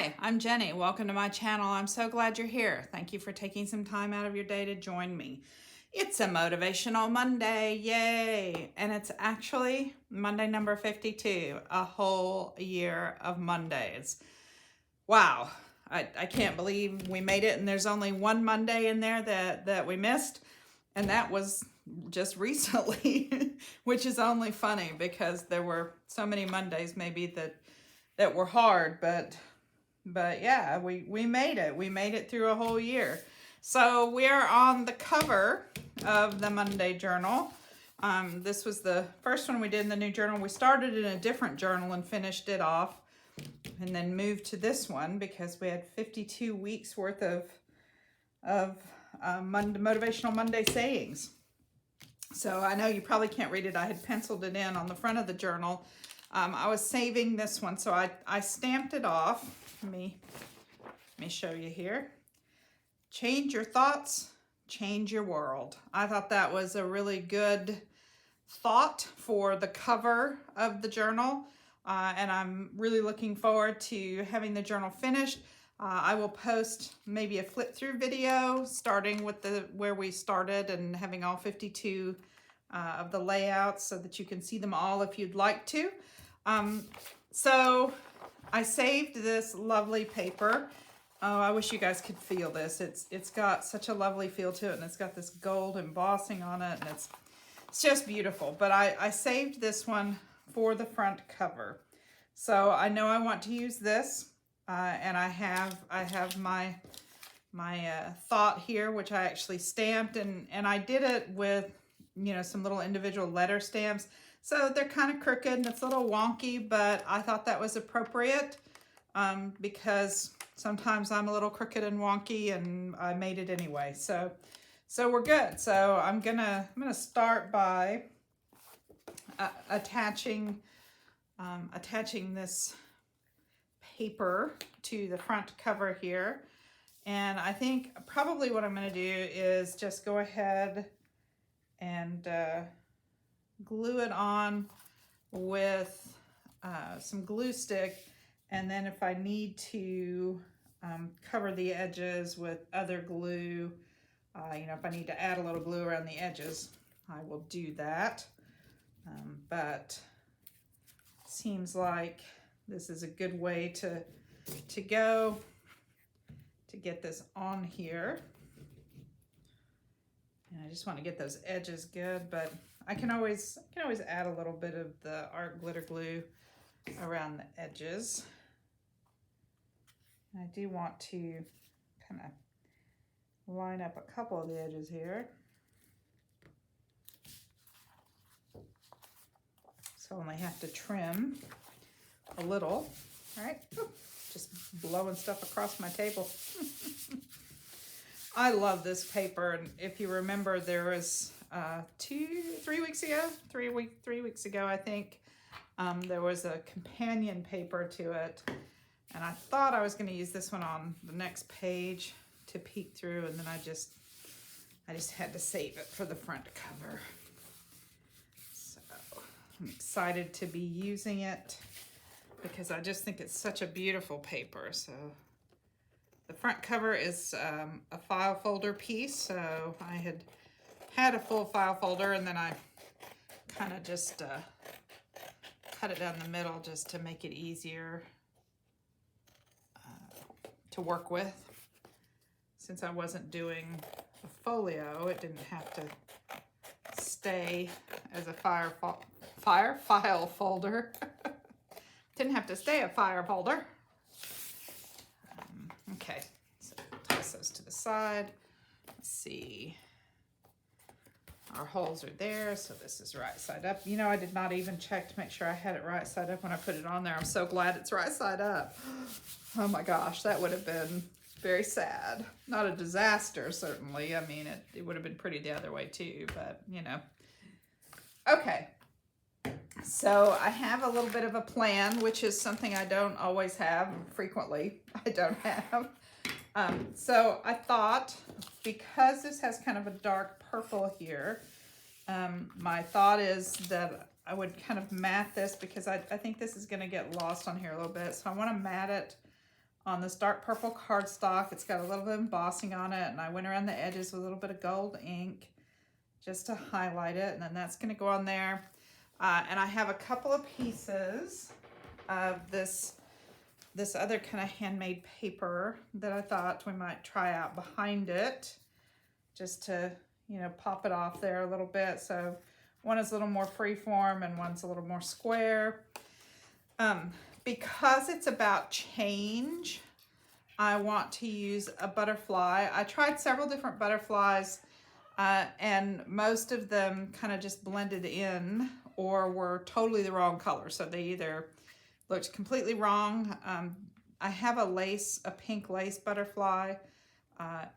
Hi, I'm Jenny. Welcome to my channel. I'm so glad you're here. Thank you for taking some time out of your day to join me. It's a Motivational Monday, yay! And it's actually Monday number 52, a whole year of Mondays. Wow, I can't believe we made it, and there's only one Monday in there that we missed, and that was just recently, which is only funny because there were so many Mondays maybe that were hard, but yeah, we made it. We made it through a whole year. So we're on the cover of the Monday journal. This was the first one we did in the new journal. We started in a different journal and finished it off and then moved to this one because we had 52 weeks worth of Motivational Monday sayings. So I know you probably can't read it. I had penciled it in on the front of the journal. I was saving this one, so I stamped it off. Let me show you here. Change your thoughts, change your world. I thought that was a really good thought for the cover of the journal, and I'm really looking forward to having the journal finished. I will post maybe a flip through video starting with where we started and having all 52 of the layouts so that you can see them all if you'd like to. So I saved this lovely paper. Oh, I wish you guys could feel this. It's got such a lovely feel to it, and it's got this gold embossing on it, and it's just beautiful. But I saved this one for the front cover. So I know I want to use this, and I have my thought here, which I actually stamped, and I did it with, you know, some little individual letter stamps. So they're kind of crooked and it's a little wonky, but I thought that was appropriate because sometimes I'm a little crooked and wonky, and I made it anyway. So we're good. So I'm gonna start by attaching this paper to the front cover here. And I think probably what I'm gonna do is just go ahead and glue it on with some glue stick, and then if I need to cover the edges with other glue, you know, if I need to add a little glue around the edges, I will do that. But it seems like this is a good way to go to get this on here. And I just want to get those edges good, but I can always add a little bit of the art glitter glue around the edges. And I do want to kind of line up a couple of the edges here. So I only have to trim a little, right? Ooh, just blowing stuff across my table. I love this paper, and if you remember, there was 3 weeks ago, I think, there was a companion paper to it, and I thought I was going to use this one on the next page to peek through, and then I just had to save it for the front cover. So I'm excited to be using it because I just think it's such a beautiful paper. So the front cover is a file folder piece, so I had a full file folder, and then I kind of just cut it down the middle just to make it easier to work with. Since I wasn't doing a folio, it didn't have to stay as a file folder. Didn't have to stay a file folder. Okay, so toss those to the side. Let's see. Our holes are there, so this is right side up. You know, I did not even check to make sure I had it right side up when I put it on there. I'm so glad it's right side up. Oh my gosh, that would have been very sad. Not a disaster, certainly. I mean, it would have been pretty the other way too, but you know. Okay, so I have a little bit of a plan, which is something I don't always have, frequently I don't have. So I thought, because this has kind of a dark purple here, my thought is that I would kind of mat this because I think this is going to get lost on here a little bit. So I want to mat it on this dark purple cardstock. It's got a little bit of embossing on it, and I went around the edges with a little bit of gold ink just to highlight it, and then that's going to go on there. And I have a couple of pieces of this other kind of handmade paper that I thought we might try out behind it, just to, you know, pop it off there a little bit. So one is a little more freeform and one's a little more square. Because it's about change, I want to use a butterfly. I tried several different butterflies, and most of them kind of just blended in or were totally the wrong color. So they either looked completely wrong. I have a pink lace butterfly,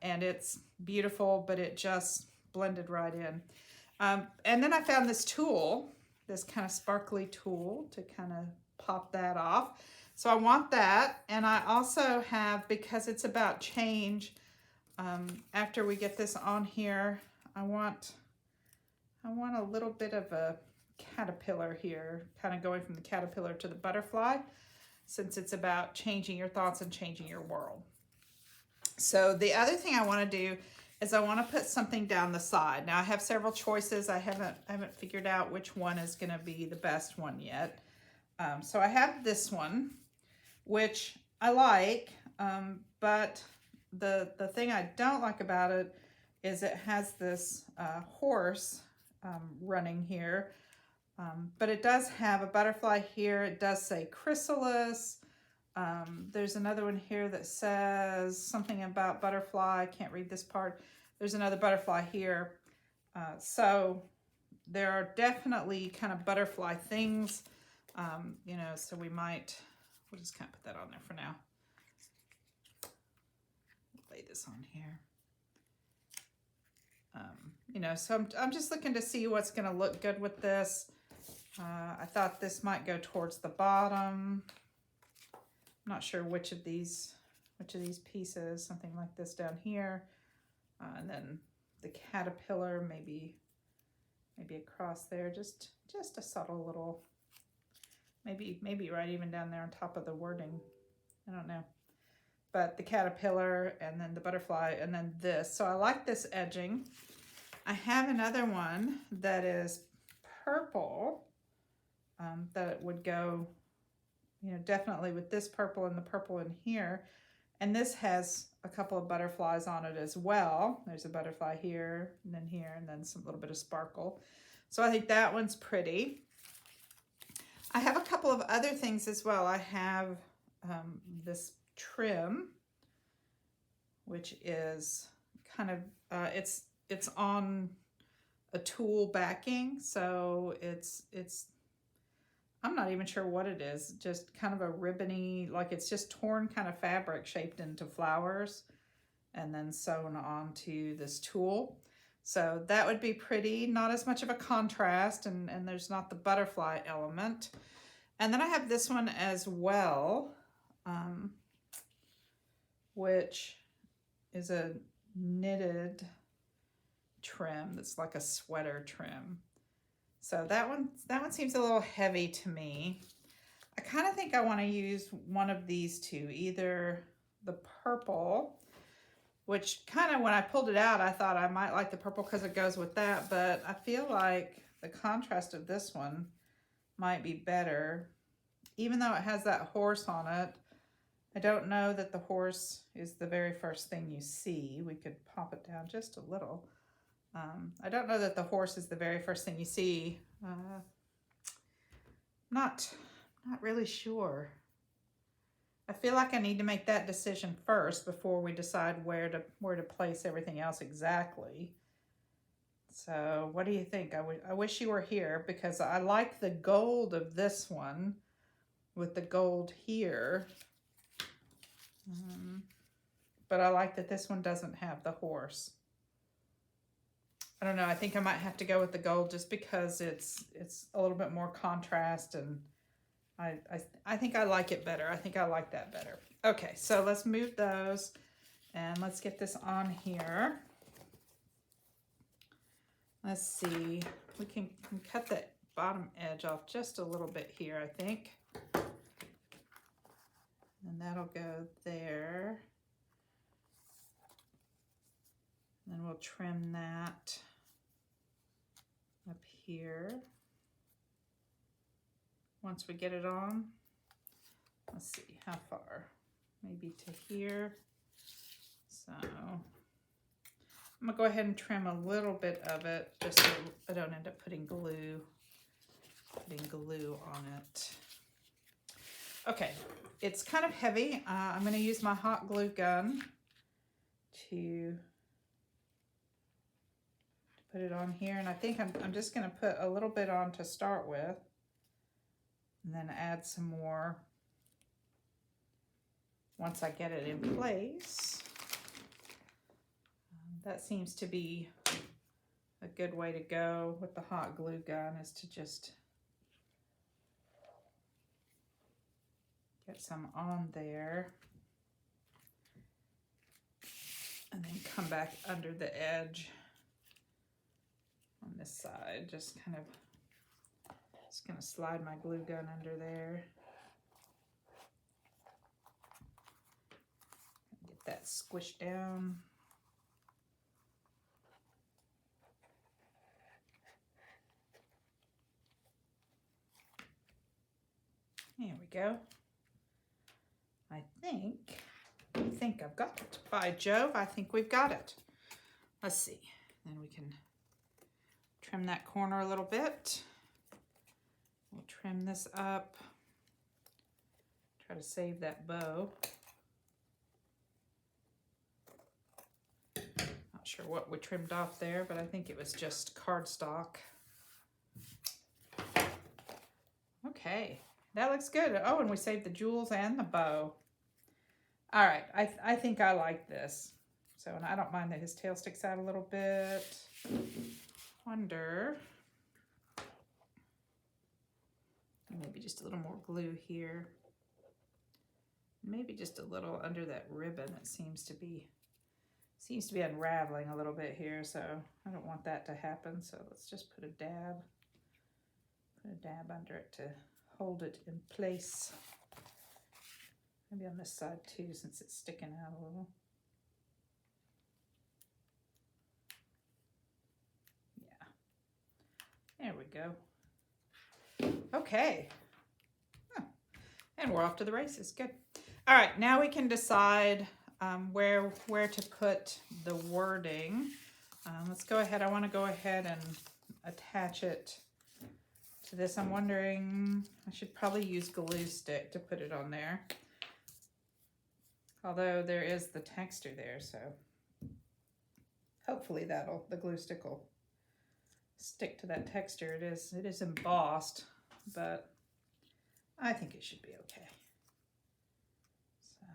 and it's beautiful, but it just blended right in. And then I found this tool, this kind of sparkly tool to kind of pop that off. So I want that. And I also have, because it's about change, after we get this on here, I want a little bit of a caterpillar here, kind of going from the caterpillar to the butterfly, since it's about changing your thoughts and changing your world. So the other thing I want to do is I want to put something down the side. Now I have several choices. I haven't figured out which one is going to be the best one yet. So I have this one, which I like, but the thing I don't like about it is it has this horse running here. But it does have a butterfly here. It does say chrysalis. There's another one here that says something about butterfly. I can't read this part. There's another butterfly here. So there are definitely kind of butterfly things, you know, so we'll just kind of put that on there for now. Lay this on here. You know, so I'm just looking to see what's going to look good with this. I thought this might go towards the bottom. I'm not sure which of these pieces, something like this down here. And then the caterpillar, maybe across there, just a subtle little, maybe right even down there on top of the wording. I don't know. But the caterpillar and then the butterfly and then this. So I like this edging. I have another one that is purple, that would go, you know, definitely with this purple and the purple in here. And this has a couple of butterflies on it as well. There's a butterfly here, and then some little bit of sparkle. So I think that one's pretty. I have a couple of other things as well. I have this trim, which is kind of, it's on a tulle backing. So it's I'm not even sure what it is, just kind of a ribbony, like it's just torn kind of fabric shaped into flowers and then sewn onto this tulle. So that would be pretty, not as much of a contrast, and there's not the butterfly element. And then I have this one as well, which is a knitted trim that's like a sweater trim. So that one seems a little heavy to me. I kind of think I want to use one of these two, either the purple, which kind of when I pulled it out, I thought I might like the purple because it goes with that, but I feel like the contrast of this one might be better. Even though it has that horse on it, I don't know that the horse is the very first thing you see. We could pop it down just a little. I don't know that the horse is the very first thing you see. Not really sure. I feel like I need to make that decision first before we decide where to place everything else exactly. So what do you think? I wish you were here because I like the gold of this one with the gold here. But I like that this one doesn't have the horse. I don't know. I think I might have to go with the gold just because it's a little bit more contrast, and I think I like it better. I think I like that better. Okay, so let's move those and let's get this on here. Let's see. We can cut that bottom edge off just a little bit here, I think. And that'll go there. And then we'll trim that up here. Once we get it on, let's see how far, maybe to here. So I'm gonna go ahead and trim a little bit of it just so I don't end up putting glue on it. Okay, it's kind of heavy. I'm gonna use my hot glue gun to put it on here, and I think I'm just gonna put a little bit on to start with, and then add some more once I get it in place. That seems to be a good way to go with the hot glue gun, is to just get some on there and then come back under the edge on this side. Just gonna slide my glue gun under there. Get that squished down. There we go. I think I've got it. By Jove, I think we've got it. Let's see. Then we can trim that corner a little bit. We'll trim this up. Try to save that bow. Not sure what we trimmed off there, but I think it was just cardstock. Okay, that looks good. Oh, and we saved the jewels and the bow. All right, I think I like this. So, and I don't mind that his tail sticks out a little bit. Wonder, maybe just a little more glue here. Maybe just a little under that ribbon. It seems to be unraveling a little bit here, so I don't want that to happen. So let's just put a dab under it to hold it in place. Maybe on this side too, since it's sticking out a little. Yeah. There we go. Okay. Oh. And we're off to the races. Good. All right, now we can decide where to put the wording. Let's go ahead. I want to go ahead and attach it to this. I'm wondering, I should probably use glue stick to put it on there. Although there is the texture there, so hopefully the glue stick will stick to that texture. It is embossed, but I think it should be okay. So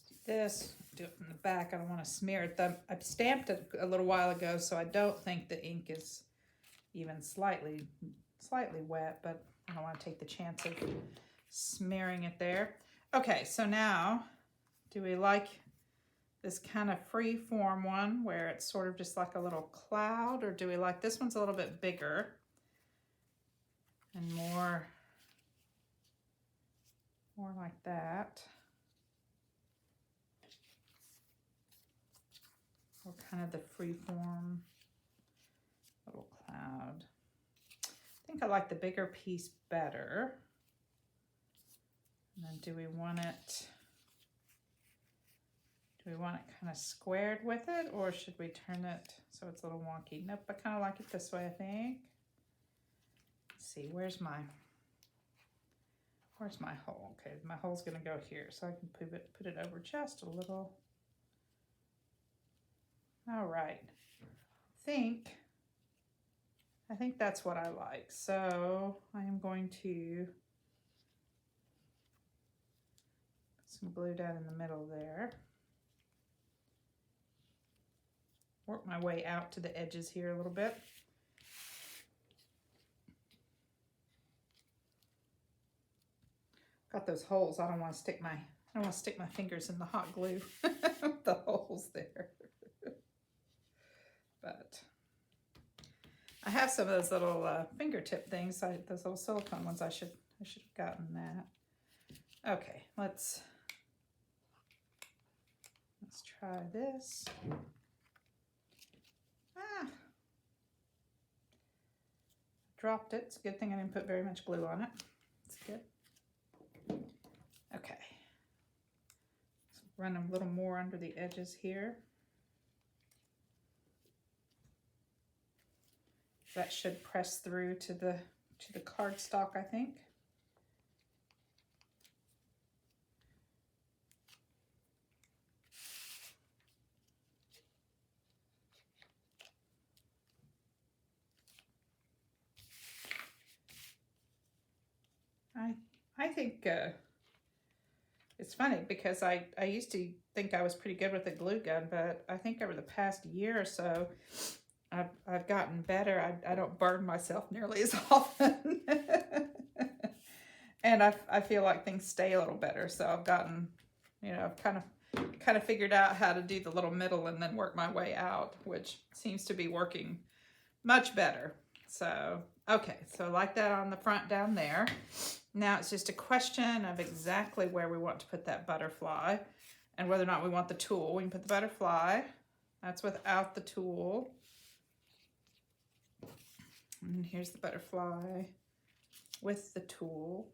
do this, do it from the back. I don't want to smear it. I stamped it a little while ago, so I don't think the ink is even slightly wet, but I don't want to take the chance of smearing it there. Okay, so now, do we like this kind of free form one where it's sort of just like a little cloud, or do we like this one's a little bit bigger and more like that? Or kind of the free form little cloud. I think I like the bigger piece better. And then do we want it kind of squared with it, or should we turn it so it's a little wonky? Nope, I kind of like it this way, I think. Let's see, where's my hole? Okay, my hole's gonna go here, so I can put it over just a little. All right, I think that's what I like. So I am going to put some glue down in the middle there. Work my way out to the edges here a little bit. Got those holes. I don't want to stick my fingers in the hot glue. The holes there. But I have some of those little fingertip things, those little silicone ones. I should have gotten that. Okay, let's try this. Ah, dropped it. It's a good thing I didn't put very much glue on it. It's good. Okay. Let's run a little more under the edges here. That should press through to the cardstock, I think. I think it's funny because I used to think I was pretty good with a glue gun, but I think over the past year or so, I've gotten better. I don't burn myself nearly as often. And I feel like things stay a little better. So I've gotten, I've kind of figured out how to do the little middle and then work my way out, which seems to be working much better. So, okay, so like that on the front down there. Now it's just a question of exactly where we want to put that butterfly and whether or not we want the tool. We can put the butterfly. That's without the tool. And here's the butterfly with the tool.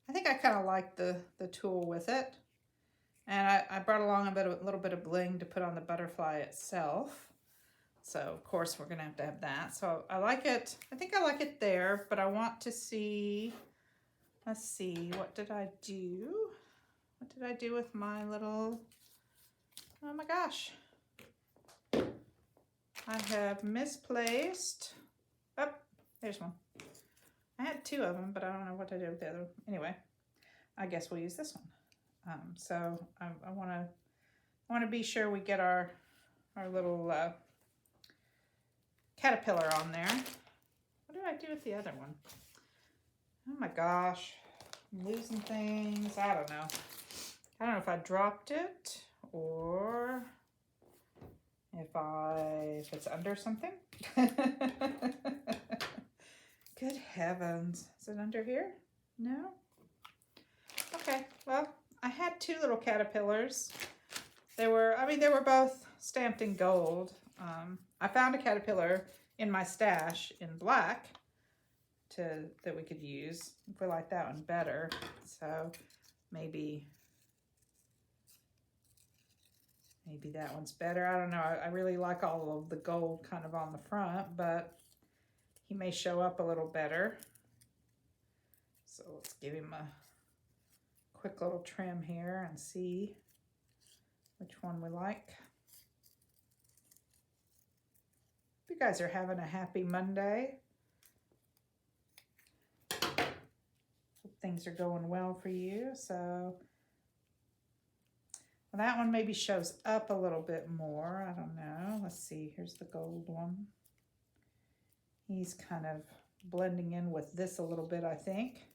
I think I kind of like the tool with it. And I brought along a little bit of bling to put on the butterfly itself. So, of course, we're going to have that. So, I like it. I think I like it there, but I want to see, let's see, what did I do? What did I do with my little, oh my gosh. I have misplaced, oh, there's one. I had two of them, but I don't know what I did with the other one. Anyway, I guess we'll use this one. So I want to be sure we get our little caterpillar on there. What did I do with the other one? Oh my gosh, I'm losing things. I don't know. I don't know if I dropped it or if it's under something. Good heavens. Is it under here? No? Okay, well, I had two little caterpillars. They were both stamped in gold. I found a caterpillar in my stash in black that we could use if we like that one better. So maybe that one's better. I don't know. I really like all of the gold kind of on the front, but he may show up a little better. So let's give him a quick little trim here and see which one we like. Hope you guys are having a happy Monday. Hope things are going well for you. So well, that one maybe shows up a little bit more. I don't know. Let's see. Here's the gold one. He's kind of blending in with this a little bit, I think.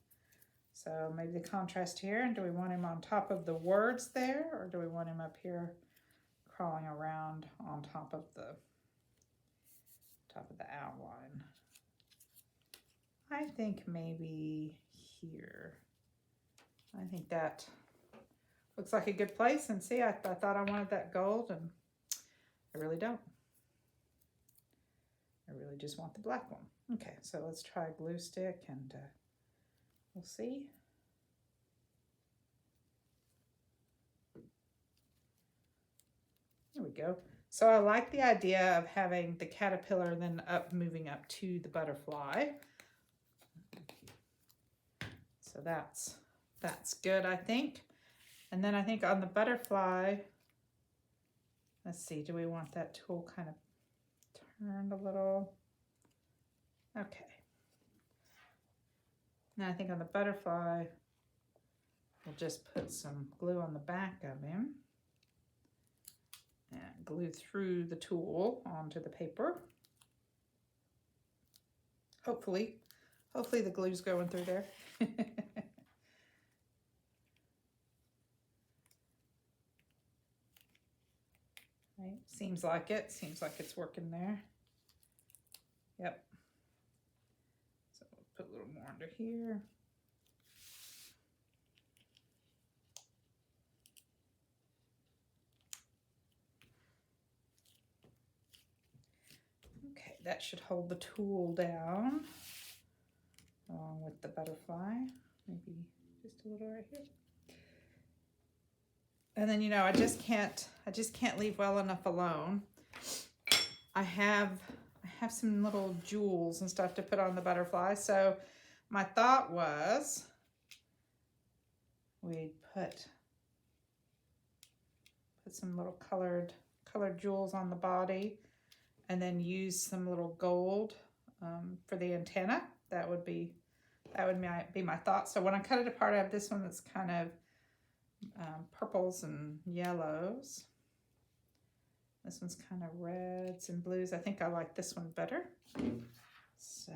So maybe the contrast here. And do we want him on top of the words there, or do we want him up here crawling around on top of the outline? I think maybe here. I think that looks like a good place. And see, I thought I wanted that gold, and I really don't. I really just want the black one. Okay, so let's try glue stick and we'll see. There we go. So I like the idea of having the caterpillar then moving up to the butterfly. So that's good, I think. And then I think on the butterfly, let's see, do we want that tool kind of turned a little? Okay. Now I think on the butterfly, we'll just put some glue on the back of him and glue through the tool onto the paper. Hopefully the glue's going through there. Right. Seems like it's working there. Yep. So we'll put a little more under here. Okay, that should hold the tool down along with the butterfly. Maybe just a little right here. And then, you know, I just can't leave well enough alone. I have some little jewels and stuff to put on the butterfly. So my thought was we'd put some little colored jewels on the body, and then use some little gold for the antenna. That would be my thought. So when I cut it apart, I have this one that's kind of purples and yellows. This one's kind of reds and blues. I think I like this one better. So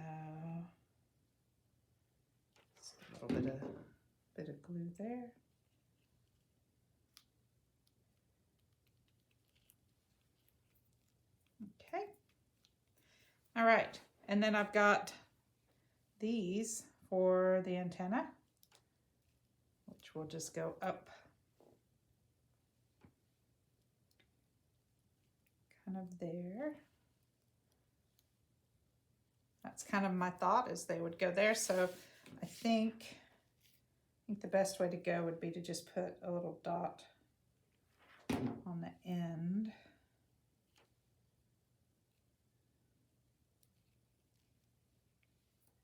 just a little bit of glue there. Okay. All right. And then I've got these for the antenna, which will just go up kind of there. That's kind of my thought, is they would go there. So I think the best way to go would be to just put a little dot on the end.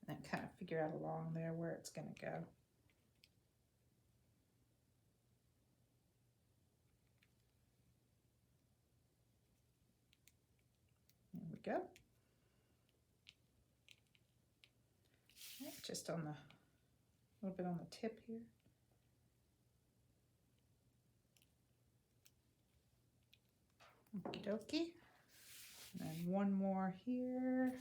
And then kind of figure out along there where it's going to go. There we go. Right, just on a little bit on the tip here. Okie dokie. And then one more here.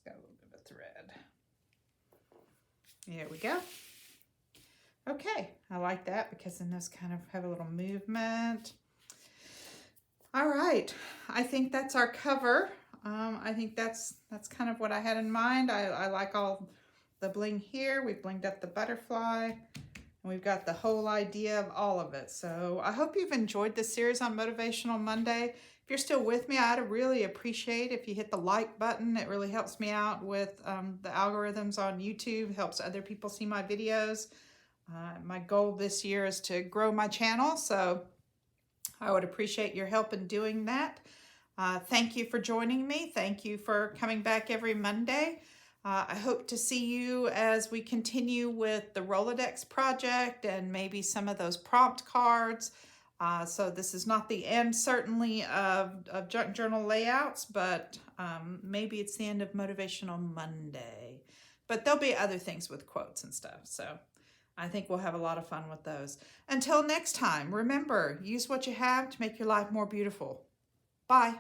Got a little bit of thread. There we go. Okay, I like that because then those kind of have a little movement. All right, I think that's our cover. I think that's kind of what I had in mind. I like all the bling here. We've blinged up the butterfly, and we've got the whole idea of all of it. So I hope you've enjoyed this series on Motivational Monday. If you're still with me, I'd really appreciate if you hit the like button. It really helps me out with the algorithms on YouTube, helps other people see my videos. My goal this year is to grow my channel, so I would appreciate your help in doing that. Thank you for joining me. Thank you for coming back every Monday. I hope to see you as we continue with the Rolodex project and maybe some of those prompt cards. So this is not the end, certainly, of junk journal layouts, but maybe it's the end of Motivational Monday. But there'll be other things with quotes and stuff. So I think we'll have a lot of fun with those. Until next time, remember, use what you have to make your life more beautiful. Bye.